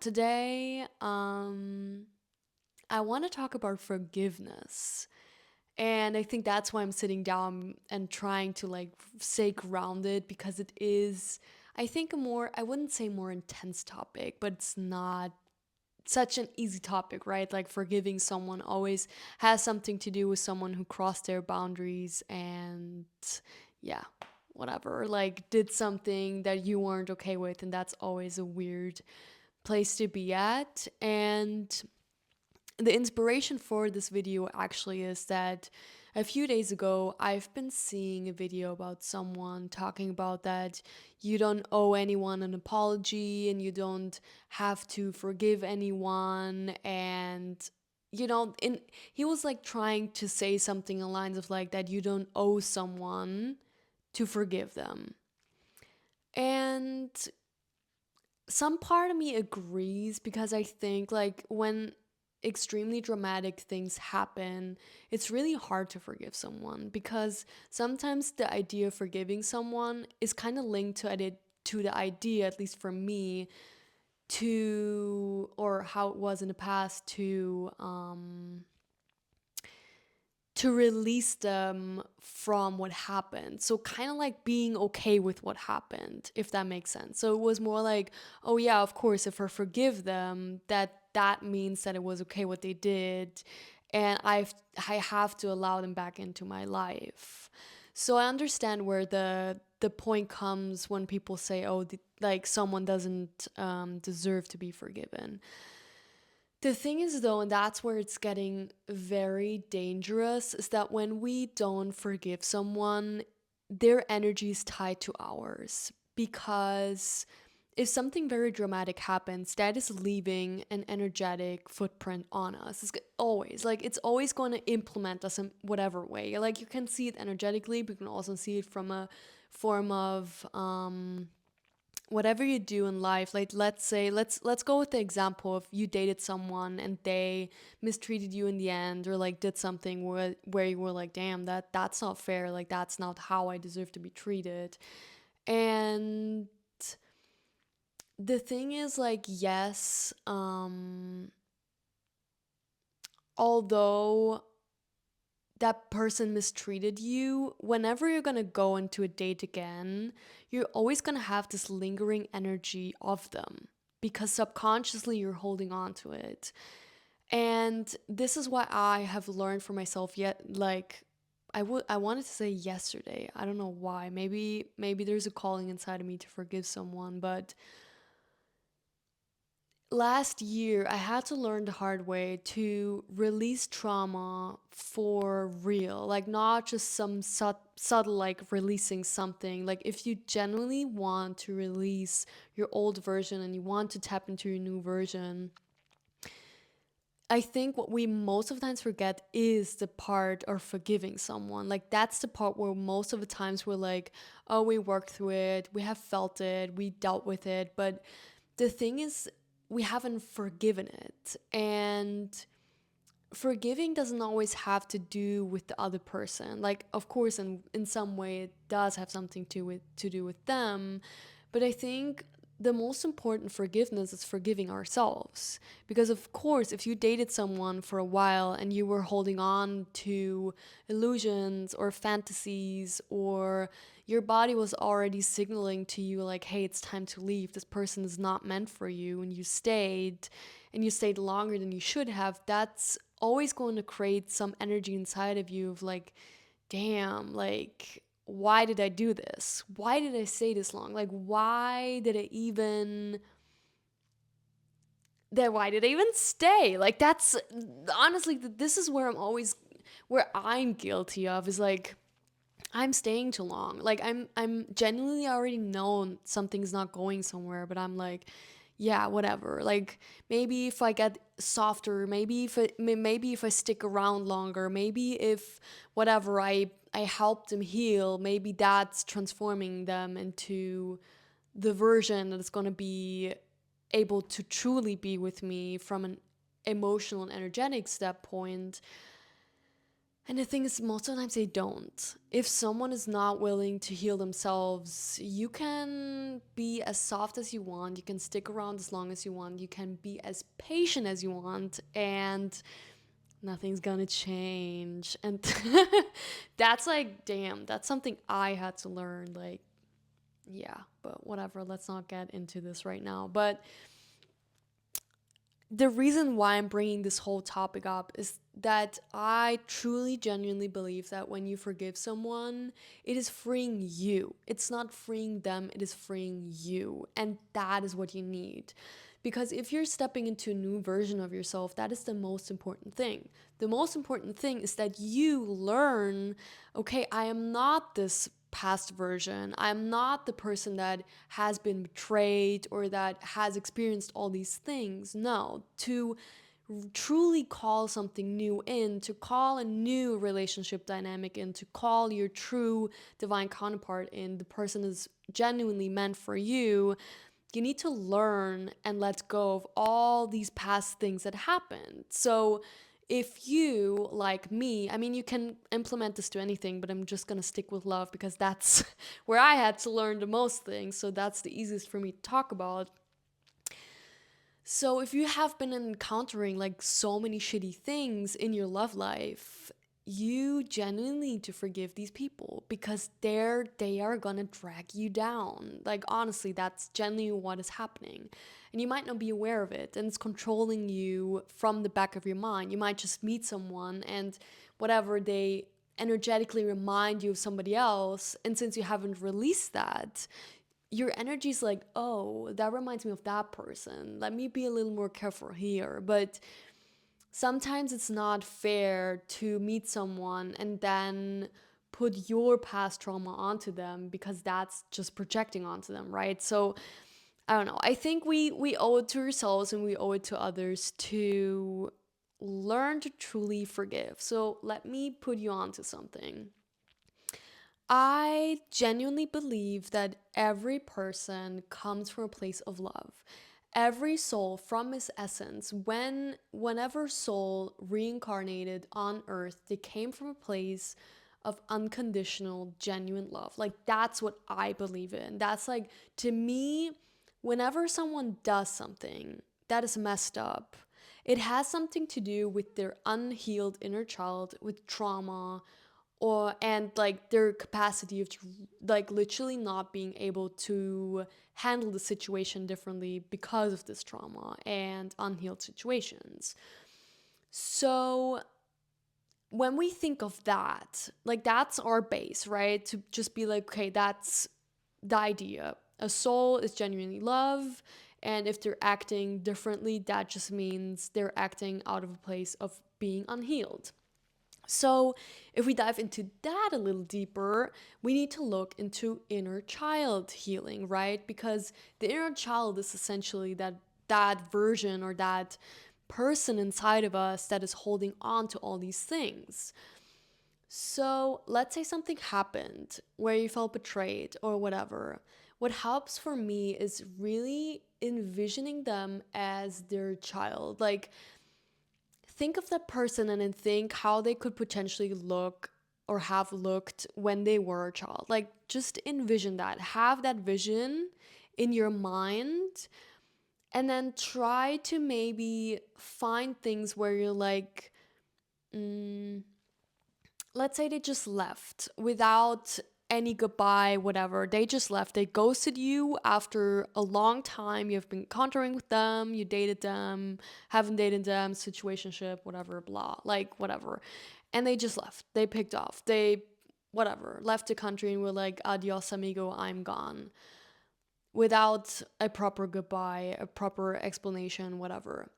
Today, I want to talk about forgiveness. And I think that's why I'm sitting down and trying to stay grounded because it is, I think, I wouldn't say more intense topic, but it's not such an easy topic, right? Like forgiving someone always has something to do with someone who crossed their boundaries and, yeah, whatever, like did something that you weren't okay with. And that's always a weird place to be at. And the inspiration for this video actually is that a few days ago, I've been seeing a video about someone talking about that you don't owe anyone an apology and you don't have to forgive anyone. And, he was like trying to say something along lines of like that you don't owe someone to forgive them. And some part of me agrees because I think like when extremely dramatic things happen, it's really hard to forgive someone because sometimes the idea of forgiving someone is kind of linked to the idea, at least for me, or how it was in the past to release them from what happened. So kind of like being okay with what happened, if that makes sense. So it was more like, oh yeah, of course, if I forgive them, that means that it was okay what they did, and I have to allow them back into my life. So I understand where the point comes when people say, oh, like someone doesn't deserve to be forgiven. The thing is, though, and that's where it's getting very dangerous, is that when we don't forgive someone, their energy is tied to ours. Because if something very dramatic happens, that is leaving an energetic footprint on us. It's always going to implement us in whatever way. Like, you can see it energetically, but you can also see it from a form of, whatever you do in life. Like, let's go with the example of you dated someone and they mistreated you in the end, or like did something where you were like, damn, that's not fair, like that's not how I deserve to be treated. And the thing is, like, yes, although that person mistreated you, whenever you're gonna go into a date again, you're always gonna have this lingering energy of them because subconsciously you're holding on to it. And this is what I have learned for myself yet. Like, I wanted to say yesterday. I don't know why. Maybe there's a calling inside of me to forgive someone, but last year I had to learn the hard way to release trauma for real, like not just some subtle like releasing something. Like, if you genuinely want to release your old version and you want to tap into your new version, I think what we most of the times forget is the part of forgiving someone. Like, that's the part where most of the times we're like, oh, we worked through it, we have felt it, we dealt with it. But the thing is, we haven't forgiven it. And forgiving doesn't always have to do with the other person. Like, of course, in some way it does have something to do with them. But I think the most important forgiveness is forgiving ourselves. Because, of course, if you dated someone for a while and you were holding on to illusions or fantasies, or your body was already signaling to you, like, hey, it's time to leave, this person is not meant for you, and you stayed longer than you should have, that's always going to create some energy inside of you of like, damn, like, why did I do this? Why did I stay this long? Like, why did I even stay? Like, that's honestly, this is where I'm guilty of, is like, I'm staying too long. Like, I'm genuinely already known something's not going somewhere, but I'm like, yeah, whatever. Like, maybe if I get softer, maybe if I stick around longer, maybe if whatever I help them heal, maybe that's transforming them into the version that is going to be able to truly be with me from an emotional and energetic step point. And the thing is, most of the times they don't. If someone is not willing to heal themselves, you can be as soft as you want, you can stick around as long as you want, you can be as patient as you want, and nothing's gonna change. And that's like, damn, that's something I had to learn. Like, yeah, but whatever, let's not get into this right now. But the reason why I'm bringing this whole topic up is that I truly, genuinely believe that when you forgive someone, it is freeing you. It's not freeing them, it is freeing you. And that is what you need. Because if you're stepping into a new version of yourself, that is the most important thing. The most important thing is that you learn, okay, I am not this past version. I'm not the person that has been betrayed or that has experienced all these things. No, to truly call something new in, to call a new relationship dynamic in, to call your true divine counterpart in, the person is genuinely meant for you, you need to learn and let go of all these past things that happened. So if you, like me, I mean, you can implement this to anything, but I'm just gonna stick with love because that's where I had to learn the most things. So that's the easiest for me to talk about. So if you have been encountering like so many shitty things in your love life, you genuinely need to forgive these people because they are gonna drag you down. Like honestly, that's genuinely what is happening. And you might not be aware of it, and it's controlling you from the back of your mind. You might just meet someone and whatever they energetically remind you of somebody else, and since you haven't released that, your energy's like, oh, that reminds me of that person. Let me be a little more careful here. But sometimes it's not fair to meet someone and then put your past trauma onto them because that's just projecting onto them, right? So I don't know. I think we owe it to ourselves and we owe it to others to learn to truly forgive. So let me put you onto something. I genuinely believe that every person comes from a place of love. Every soul from its essence, whenever soul reincarnated on earth, they came from a place of unconditional, genuine love. Like that's what I believe in. That's like to me, whenever someone does something that is messed up, it has something to do with their unhealed inner child, with trauma, or and like their capacity of like literally not being able to handle the situation differently because of this trauma and unhealed situations. So when we think of that, like that's our base, right? To just be like, okay, that's the idea. A soul is genuinely love, and if they're acting differently, that just means they're acting out of a place of being unhealed. So, if we dive into that a little deeper, we need to look into inner child healing, right? Because the inner child is essentially that version or that person inside of us that is holding on to all these things. So, let's say something happened where you felt betrayed or whatever. What helps for me is really envisioning them as their child. Like, think of that person and then think how they could potentially look or have looked when they were a child. Like, just envision that. Have that vision in your mind, and then try to maybe find things where you're like, mm, let's say they just left without any goodbye, whatever. They just left. They ghosted you after a long time. You've been encountering with them, you dated them, haven't dated them, situationship, whatever, blah, like whatever. And they just left. They picked off. They, whatever, left the country and were like, adios, amigo, I'm gone. Without a proper goodbye, a proper explanation, whatever.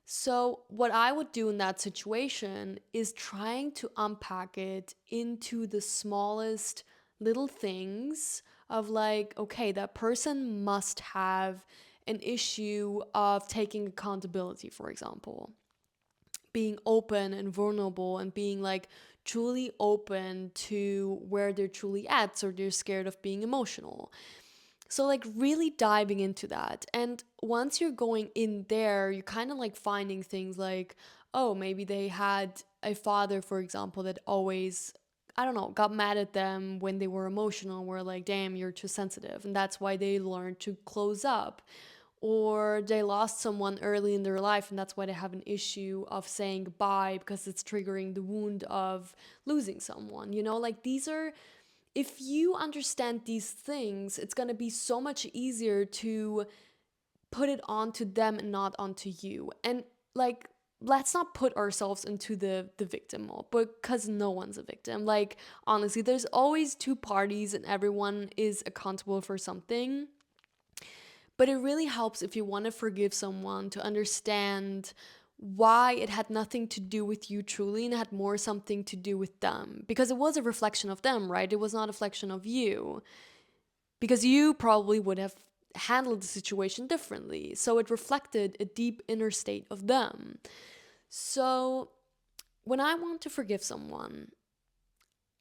So, what I would do in that situation is trying to unpack it into the smallest little things of like, okay, that person must have an issue of taking accountability, for example, being open and vulnerable and being like truly open to where they're truly at, so they're scared of being emotional. So, like, really diving into that. And once you're going in there, you're kind of like finding things like, oh, maybe they had a father, for example, that always, I don't know, got mad at them when they were emotional, were like, damn, you're too sensitive. And that's why they learned to close up. Or they lost someone early in their life, and that's why they have an issue of saying goodbye because it's triggering the wound of losing someone. Like, these are, if you understand these things, it's going to be so much easier to put it onto them and not onto you. And like, let's not put ourselves into the victim mode, because no one's a victim. Like, honestly, there's always two parties and everyone is accountable for something. But it really helps if you want to forgive someone to understand why it had nothing to do with you truly and had more something to do with them. Because it was a reflection of them, right? It was not a reflection of you. Because you probably would have handled the situation differently. So it reflected a deep inner state of them. So when I want to forgive someone,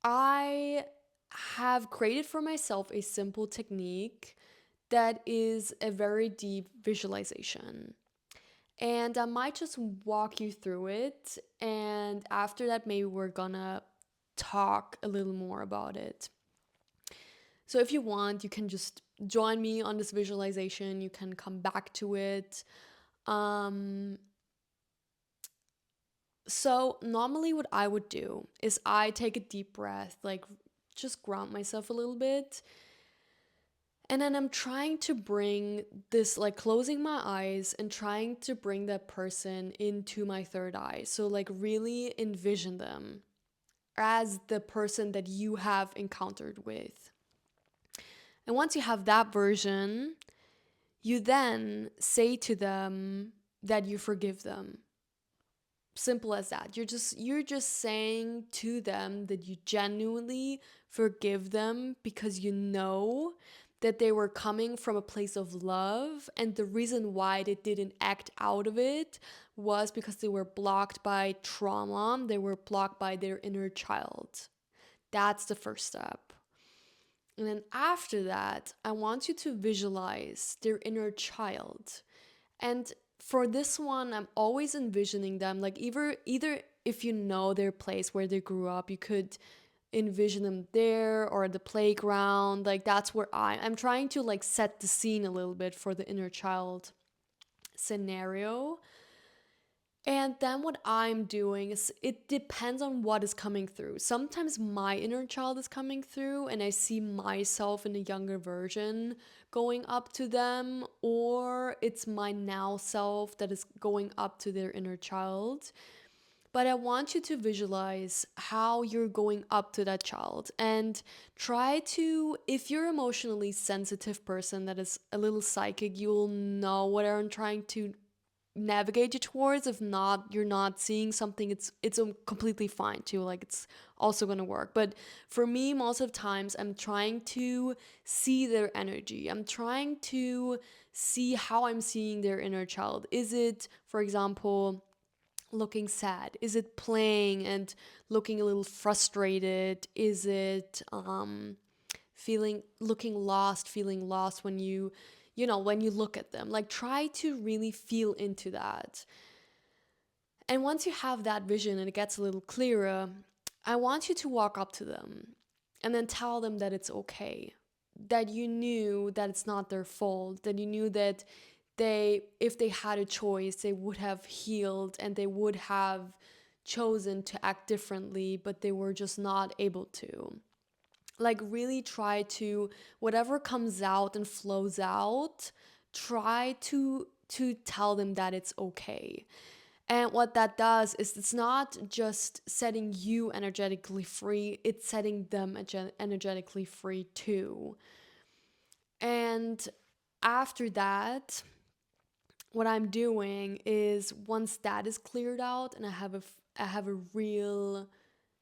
I have created for myself a simple technique that is a very deep visualization. And I might just walk you through it. And after that, maybe we're gonna talk a little more about it. So if you want, you can just join me on this visualization. You can come back to it. Um, so normally what I would do is I take a deep breath, like just ground myself a little bit. And then I'm trying to bring this, like closing my eyes and trying to bring that person into my third eye. So, like, really envision them as the person that you have encountered with. And once you have that version, you then say to them that you forgive them. Simple as that. You're just saying to them that you genuinely forgive them because you know that they were coming from a place of love, and the reason why they didn't act out of it was because they were blocked by trauma, they were blocked by their inner child. That's the first step. And then after that, I want you to visualize their inner child. And for this one, I'm always envisioning them, like either if you know their place where they grew up, you could envision them there, or the playground. Like, that's where I'm trying to like set the scene a little bit for the inner child scenario. And then what I'm doing is, it depends on what is coming through. Sometimes my inner child is coming through and I see myself in a younger version going up to them, or it's my now self that is going up to their inner child. But I want you to visualize how you're going up to that child, and try to, if you're emotionally sensitive person that is a little psychic, you'll know what I'm trying to navigate you towards. If not, you're not seeing something, it's completely fine too. Like, it's also going to work. But for me, most of the times, I'm trying to see their energy. I'm trying to see how I'm seeing their inner child. Is it, for example, looking sad? Is it playing and looking a little frustrated? Is it feeling lost when when you look at them? Like, try to really feel into that. And once you have that vision and it gets a little clearer, I want you to walk up to them and then tell them that it's okay, that you knew that it's not their fault, that you knew that if they had a choice, they would have healed and they would have chosen to act differently, but they were just not able to. Like, really try to, whatever comes out and flows out, try to tell them that it's okay. And what that does is, it's not just setting you energetically free, it's setting them energetically free too. And after that, what I'm doing is, once that is cleared out and I have a real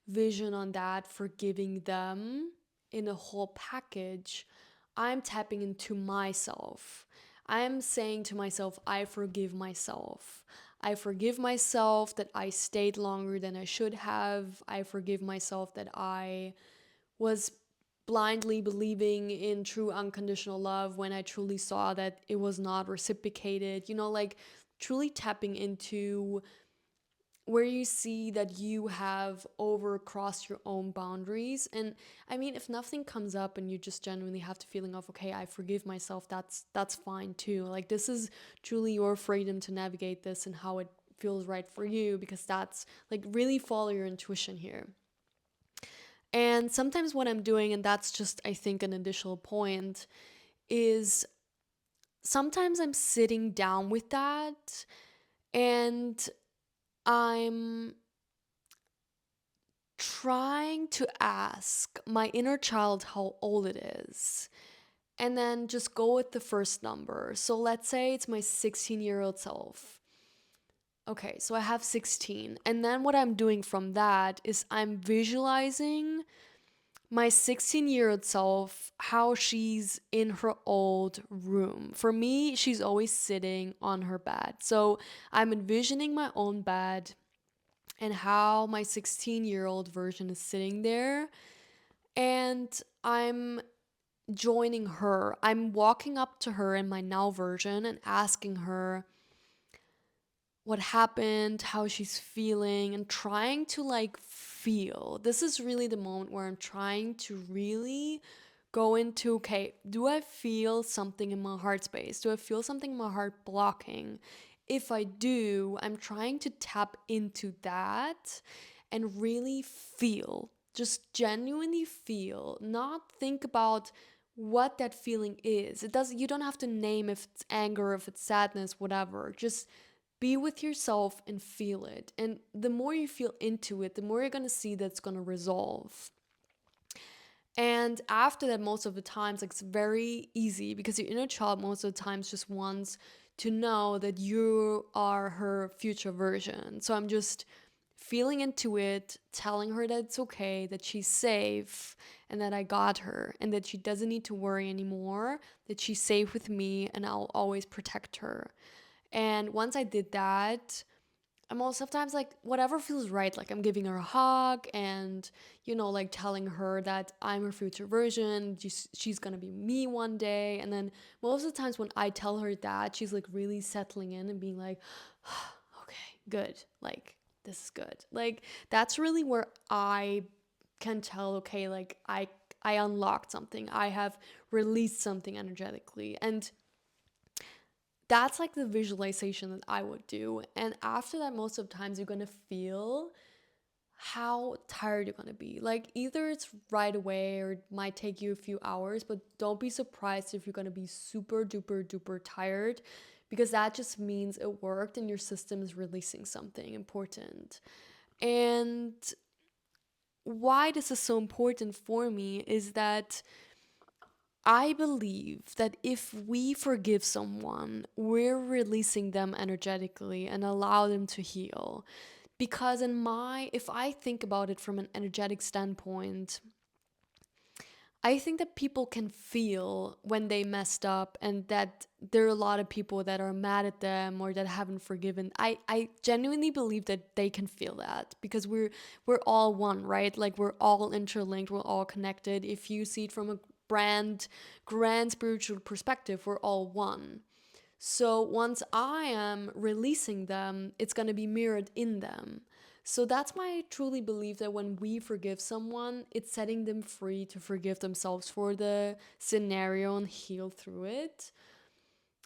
vision on that, forgiving them in a whole package, I'm tapping into myself. I'm saying to myself, I forgive myself. I forgive myself that I stayed longer than I should have. I forgive myself that I was blindly believing in true unconditional love when I truly saw that it was not reciprocated, like truly tapping into where you see that you have overcrossed your own boundaries. And I mean, if nothing comes up and you just genuinely have the feeling of, okay, I forgive myself, that's fine too. Like, this is truly your freedom to navigate this and how it feels right for you, because that's like, really follow your intuition here. And sometimes what I'm doing, and that's just, I think, an additional point, is sometimes I'm sitting down with that and I'm trying to ask my inner child how old it is, and then just go with the first number. So let's say it's my 16-year-old self. Okay, so I have 16. And then what I'm doing from that is I'm visualizing my 16-year-old self, how she's in her old room. For me, she's always sitting on her bed. So I'm envisioning my own bed and how my 16-year-old version is sitting there. And I'm joining her. I'm walking up to her in my now version and asking her what happened, how she's feeling, and trying to like feel. This is really the moment where I'm trying to really go into, okay, do I feel something in my heart space? Do I feel something in my heart blocking? If I do, I'm trying to tap into that and really feel, just genuinely feel, not think about what that feeling is. It does You don't have to name if it's anger, if it's sadness, whatever. Just be with yourself and feel it. And the more you feel into it, the more you're going to see that it's going to resolve. And after that, most of the times, like, it's very easy because your inner child most of the times just wants to know that you are her future version. So I'm just feeling into it, telling her that it's okay, that she's safe, and that I got her, and that she doesn't need to worry anymore, that she's safe with me, and I'll always protect her. And once I did that, I'm also sometimes like, whatever feels right. Like, I'm giving her a hug and, like, telling her that I'm her future version. She's gonna be me one day. And then most of the times when I tell her that, she's like really settling in and being like, okay, good. Like, this is good. Like, that's really where I can tell, okay, like, I unlocked something. I have released something energetically. And that's like the visualization that I would do. And after that, most of the times you're gonna feel how tired you're gonna be. Like, either it's right away or it might take you a few hours, but don't be surprised if you're gonna be super duper duper tired, because that just means it worked and your system is releasing something important. And why this is so important for me is that I believe that if we forgive someone, we're releasing them energetically and allow them to heal. Because if I think about it from an energetic standpoint, I think that people can feel when they messed up, and that there are a lot of people that are mad at them or that haven't forgiven. I genuinely believe that they can feel that, because we're all one, right? Like, we're all interlinked, we're all connected. If you see it from a grand spiritual perspective, we're all one. So once I am releasing them, it's going to be mirrored in them. So that's why I truly believe that when we forgive someone, it's setting them free to forgive themselves for the scenario and heal through it.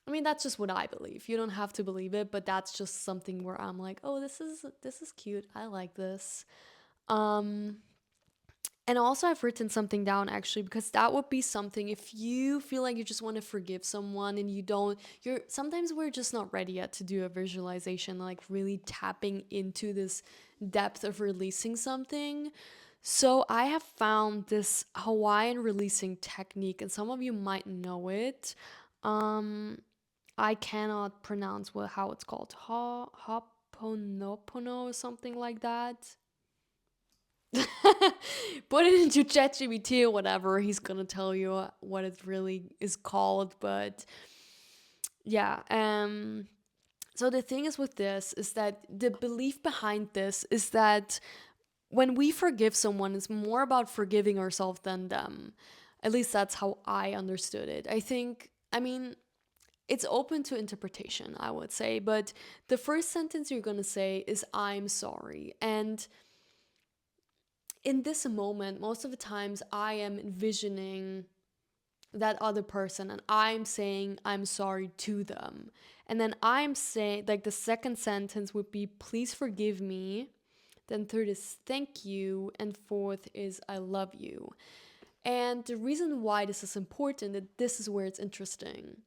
I mean, that's just what I believe. You don't have to believe it, but that's just something where I'm like, oh, this is cute. I like this. Um and also, I've written something down actually, because that would be something, if you feel like you just want to forgive someone and sometimes we're just not ready yet to do a visualization, like really tapping into this depth of releasing something. So I have found this Hawaiian releasing technique, and some of you might know it. Um, I cannot pronounce how it's called. Ho'oponopono or something like that. Put it into ChatGPT or whatever. He's gonna tell you what it really is called. But yeah, so the thing is with this is that the belief behind this is that when we forgive someone, it's more about forgiving ourselves than them. At least that's how I understood it. I mean, it's open to interpretation, I would say, but the first sentence you're gonna say is, I'm sorry. And in this moment, most of the times I am envisioning that other person and I'm saying I'm sorry to them. And then I'm saying, like, the second sentence would be, please forgive me. Then third is thank you. And fourth is I love you. And the reason why this is important, that this is where it's interesting,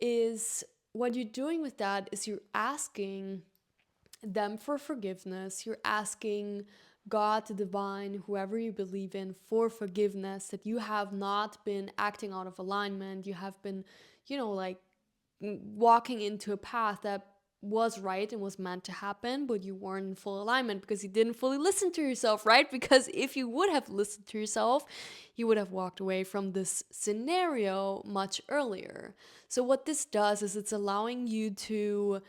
is what you're doing with that is you're asking them for forgiveness. You're asking God, the divine, whoever you believe in, for forgiveness, that you have not been acting out of alignment. You have been, like walking into a path that was right and was meant to happen, but you weren't in full alignment because you didn't fully listen to yourself, right? Because if you would have listened to yourself, you would have walked away from this scenario much earlier. So, what this does is it's allowing you to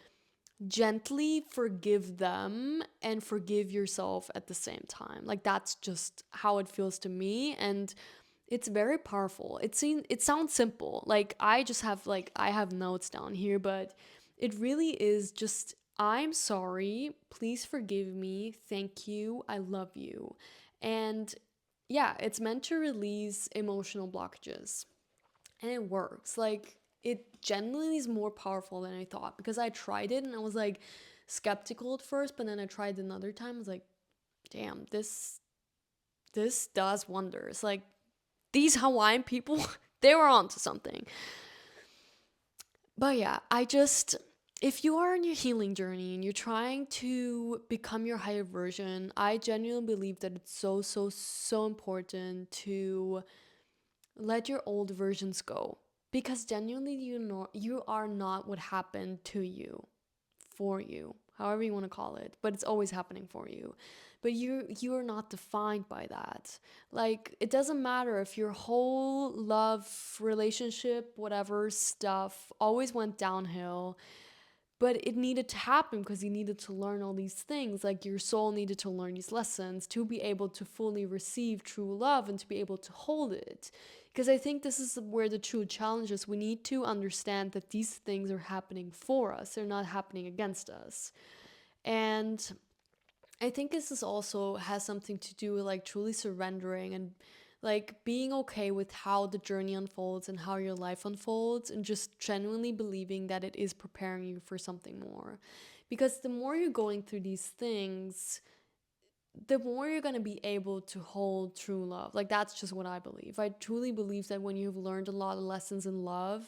gently forgive them and forgive yourself at the same time. Like, that's just how it feels to me. And it's very powerful. It sounds simple. Like, I have notes down here, but it really is just, I'm sorry, please forgive me, thank you, I love you. And yeah, it's meant to release emotional blockages. And it works. Like, it genuinely is more powerful than I thought, because I tried it and I was like skeptical at first, but then I tried it another time. I was like, damn, this does wonders. Like, these Hawaiian people, they were onto something. But yeah, if you are on your healing journey and you're trying to become your higher version, I genuinely believe that it's so, so, so important to let your old versions go. Because genuinely, you are not what happened to you, for you, however you want to call it, but it's always happening for you. But you are not defined by that. Like, it doesn't matter if your whole love relationship, whatever stuff, always went downhill, but it needed to happen because you needed to learn all these things. Like, your soul needed to learn these lessons to be able to fully receive true love and to be able to hold it. Because I think this is where the true challenge is. We need to understand that these things are happening for us, they're not happening against us. And I think this is also has something to do with like truly surrendering and like being okay with how the journey unfolds and how your life unfolds, and just genuinely believing that it is preparing you for something more. Because the more you're going through these things, the more you're going to be able to hold true love. Like, that's just what I believe. I truly believe that when you've learned a lot of lessons in love,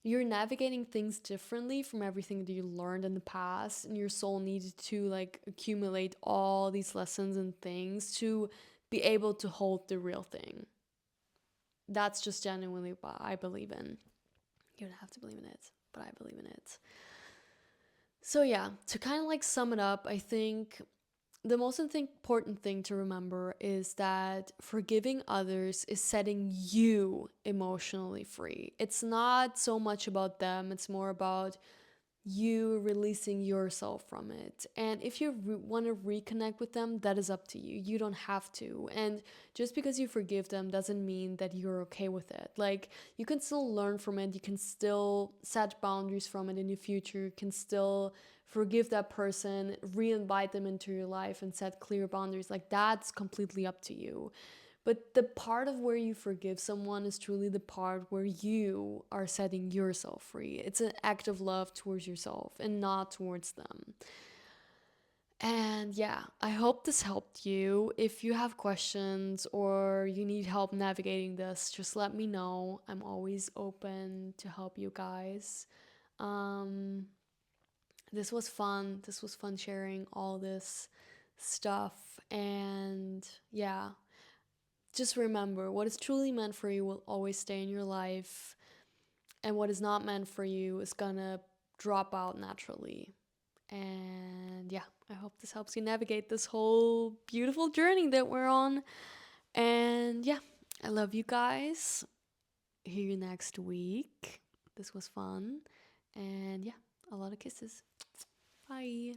you're navigating things differently from everything that you learned in the past, and your soul needed to like accumulate all these lessons and things to be able to hold the real thing. That's just genuinely what I believe in. You don't have to believe in it, but I believe in it. So yeah, to kind of like sum it up, I think the most important thing to remember is that forgiving others is setting you emotionally free. It's not so much about them, it's more about you releasing yourself from it. And if you want to reconnect with them, that is up to you. You don't have to. And just because you forgive them doesn't mean that you're okay with it. Like, you can still learn from it, you can still set boundaries from it in the future, you can still forgive that person, re-invite them into your life and set clear boundaries. Like, that's completely up to you. But the part of where you forgive someone is truly the part where you are setting yourself free. It's an act of love towards yourself and not towards them. And yeah, I hope this helped you. If you have questions or you need help navigating this, just let me know. I'm always open to help you guys. Um, this was fun. This was fun sharing all this stuff. And yeah, just remember, what is truly meant for you will always stay in your life, and what is not meant for you is gonna drop out naturally. And yeah, I hope this helps you navigate this whole beautiful journey that we're on. And yeah, I love you guys. Hear you next week. This was fun. And yeah, a lot of kisses. Bye.